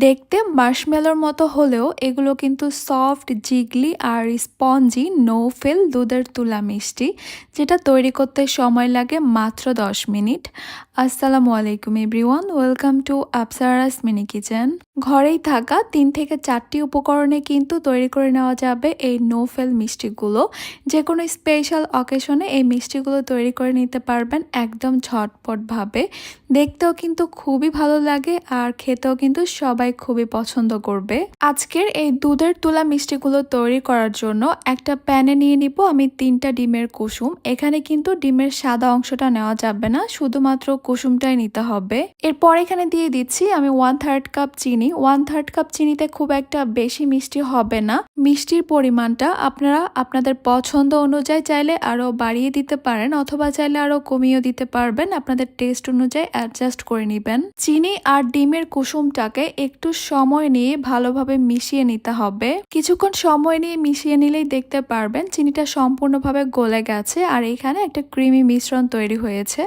দেখতে মার্শমেলোর মতো হলেও এগুলো কিন্তু সফট, জিগলি আর স্পঞ্জি নো ফেল দুধের তুলা মিষ্টি, যেটা তৈরি করতে সময় লাগে মাত্র 10 মিনিট। আসসালামু আলাইকুম everyone, welcome to Afsara's mini kitchen. ঘরেই থাকা 3 থেকে 4টি উপকরণে কিন্তু তৈরি করে নেওয়া যাবে এই নো ফেল মিষ্টিগুলো। যে কোনো স্পেশাল অকেশনে এই মিষ্টিগুলো তৈরি করে নিতে পারবেন একদম ঝটপটভাবে। দেখতেও কিন্তু খুবই ভালো লাগে আর খেতেও কিন্তু সবাই খুবই পছন্দ করবে। আজকের এই দুধের তুলা মিষ্টিগুলো তৈরি করার জন্য একটা প্যানে নিয়ে নিব আমি 3টা ডিমের কুসুম। এখানে কিন্তু ডিমের সাদা অংশটা নেওয়া যাবে না, শুধুমাত্র কুসুমটাই নিতে হবে। এরপর এখানে দিয়ে দিচ্ছি আমি 1/3 কাপ চিনি। 1/3 কাপ চিনিতে খুব একটা বেশি মিষ্টি হবে না। মিষ্টির পরিমাণটা আপনারা আপনাদের পছন্দ অনুযায়ী চাইলে আরো বাড়িয়ে দিতে পারেন অথবা চাইলে আরো কমিয়েও দিতে পারবেন, আপনাদের টেস্ট অনুযায়ী অ্যাডজাস্ট করে নেবেন। চিনি আর ডিমের কুসুমটাকে একটু সময় নিয়ে ভালোভাবে মিশিয়ে নিতে হবে। কিছুক্ষণ সময় নিয়ে মিশিয়ে নিলেই দেখতে পারবেন চিনিটা সম্পূর্ণভাবে গলে গেছে আর এখানে একটা ক্রিমি মিশ্রণ তৈরি হয়েছে।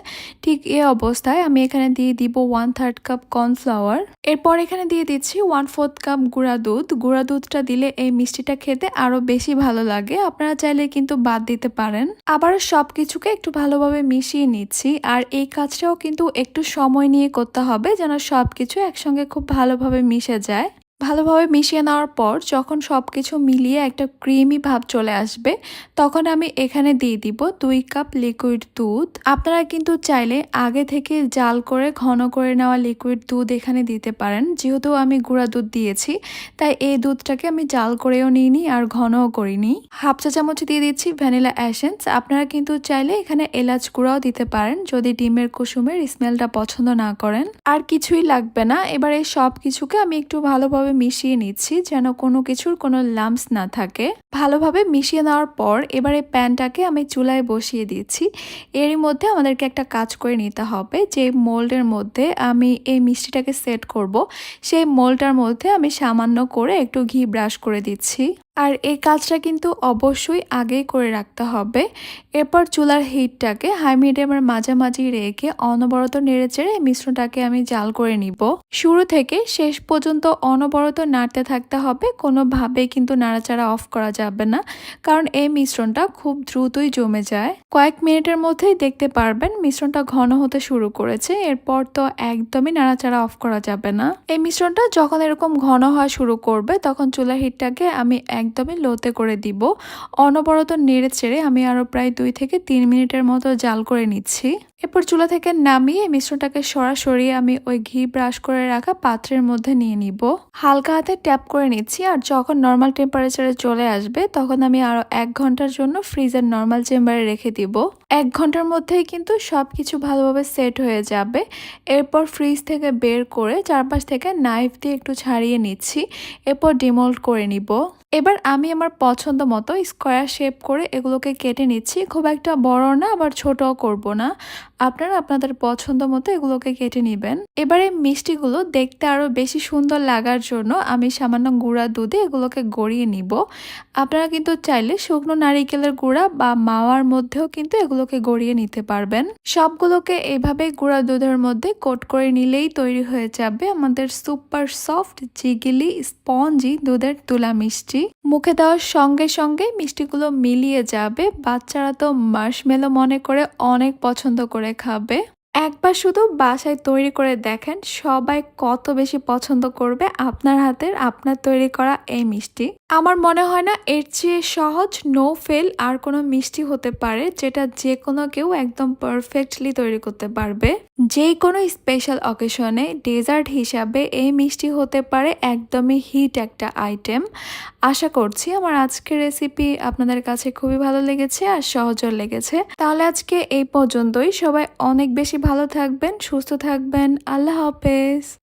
ঠিক এই অবস্থায় আমি এখানে দিয়ে দিব 1/3 কাপ কর্নফ্লাওয়ার। এরপর এখানে দিয়ে দিচ্ছি 1/4 কাপ গুঁড়া দুধ। গুঁড়া দুধটা দিলে এই মিষ্টিটা খেতে আরো বেশি ভালো লাগে, আপনারা চাইলে কিন্তু বাদ দিতে পারেন। আবার সবকিছুকে একটু ভালোভাবে মিশিয়ে নিচ্ছি আর এই কাজটাও কিন্তু একটু সময় নিয়ে করতে হবে যেন সবকিছু একসঙ্গে খুব ভালোভাবে মিশে যায়। ভালোভাবে মিশিয়ে নেওয়ার পর যখন সবকিছু মিলিয়ে একটা ক্রিমি ভাব চলে আসবে তখন আমি এখানে দিয়ে দিব 2 কাপ লিকুইড দুধ। আপনারা কিন্তু চাইলে আগে থেকে জাল করে ঘন করে নেওয়া লিকুইড দুধ এখানে দিতে পারেন। যেহেতু আমি গুঁড়া দুধ দিয়েছি তাই এই দুধটাকে আমি জাল করেও নিইনি আর ঘনও করিনি। হাফ চা চামচ দিয়ে দিচ্ছি ভ্যানিলা এসেন্স। আপনারা কিন্তু চাইলে এখানে এলাচ গুঁড়াও দিতে পারেন যদি ডিমের কুসুমের স্মেলটা পছন্দ না করেন। আর কিছুই লাগবে না। এবার এই সব কিছুকে আমি একটু ভালোভাবে মিশিয়ে নিচ্ছি যেন কোনো কিছুর কোনো লাম্পস না থাকে। ভালোভাবে মিশিয়ে নেওয়ার পর এবারে প্যানটাকে আমি চুলায় বসিয়ে দিচ্ছি। এরই মধ্যে আমাদেরকে একটা কাজ করে নিতে হবে। যে মোল্ডের মধ্যে আমি এই মিষ্টিটাকে সেট করব সেই মোল্ডটার মধ্যে আমি সামান্য করে একটু ঘি ব্রাশ করে দিচ্ছি। আর এই কাজটা কিন্তু অবশ্যই আগেই করে রাখতে হবে। এরপর চুলার হিটটাকে হাই মিডিয়ামের মাঝামাঝি রেখে অনবরত নেড়েচেড়ে মিশ্রণটাকে আমি জাল করে নিব। শুরু থেকে শেষ পর্যন্ত অনবরত নাড়তে থাকতে হবে, কোনোভাবেই কিন্তু নাড়াচাড়া অফ করা যাবে না, কারণ এই মিশ্রণটা খুব দ্রুতই জমে যায়। কয়েক মিনিটের মধ্যেই দেখতে পারবেন মিশ্রণটা ঘন হতে শুরু করেছে। এরপর তো একদমই নাড়াচাড়া অফ করা যাবে না। এই মিশ্রণটা যখন এরকম ঘন হওয়া শুরু করবে তখন চুলার হিটটাকে আমি একদমই লোতে করে দিব। অনবরত নেড়ে চেড়ে আমি আরো প্রায় 2 থেকে 3 মিনিটের মতো জাল করে নিচ্ছি। এরপর চুলা থেকে নামিয়ে মিশ্রণটাকে সরাসরি আমি ওই ঘি ব্রাশ করে রাখা পাত্রের মধ্যে নিয়ে নিব। হালকা হাতে ট্যাপ করে নিচ্ছি আর যখন নর্মাল টেম্পারেচারে চলে আসবে তখন আমি আরো 1 ঘন্টার জন্য ফ্রিজের নর্মাল চেম্বারে রেখে দিব। 1 ঘন্টার মধ্যেই কিন্তু সবকিছু ভালোভাবে সেট হয়ে যাবে। এরপর ফ্রিজ থেকে বের করে চারপাশ থেকে নাইফ দিয়ে একটু ছাড়িয়ে নিচ্ছি। এরপর ডিমোল্ড করে নিব। এবার আমি আমার পছন্দ মতো স্কোয়ার শেপ করে এগুলোকে কেটে নিচ্ছি। খুব একটা বড় না আবার ছোটও করব না, আপনারা আপনাদের পছন্দ মতো এগুলোকে কেটে নেবেন। এবারে মিষ্টিগুলো দেখতে আরো বেশি সুন্দর লাগার জন্য আমি সামান্য গুঁড়া দুধে এগুলোকে গড়িয়ে নিব। আপনারা কিন্তু চাইলে শুকনো নারিকেলের গুঁড়া বা মাওয়ার মধ্যেও কিন্তু এগুলোকে গড়িয়ে নিতে পারবেন। সবগুলোকে এইভাবে গুঁড়া দুধের মধ্যে কোট করে নিলেই তৈরি হয়ে যাবে আমাদের সুপার সফট, জিগিলি, স্পঞ্জি দুধের তুলা মিষ্টি। মুখে দেওয়ার সঙ্গে সঙ্গে মিষ্টিগুলো মিলিয়ে যাবে। বাচ্চারা তো মার্শমেলো মনে করে অনেক পছন্দ করে খাবে। একবার শুধু বাসায় তৈরি করে দেখেন সবাই কত বেশি পছন্দ করবে আপনার হাতের, আপনার তৈরি করা এই মিষ্টি। আমার মনে হয় না এর চেয়ে সহজ নো ফেল আর কোনো মিষ্টি হতে পারে যেটা যে কোনো কেউ একদম পারফেক্টলি তৈরি করতে পারবে। যে কোনো স্পেশাল অকেশনে ডেজার্ট হিসাবে এই মিষ্টি হতে পারে একদমই হিট একটা আইটেম। আশা করছি আমার আজকের রেসিপি আপনাদের কাছে খুবই ভালো লেগেছে আর সহজও লেগেছে। তাহলে আজকে এই পর্যন্তই। সবাই অনেক বেশি ভালো থাকবেন, সুস্থ থাকবেন। আল্লাহ হাফেজ।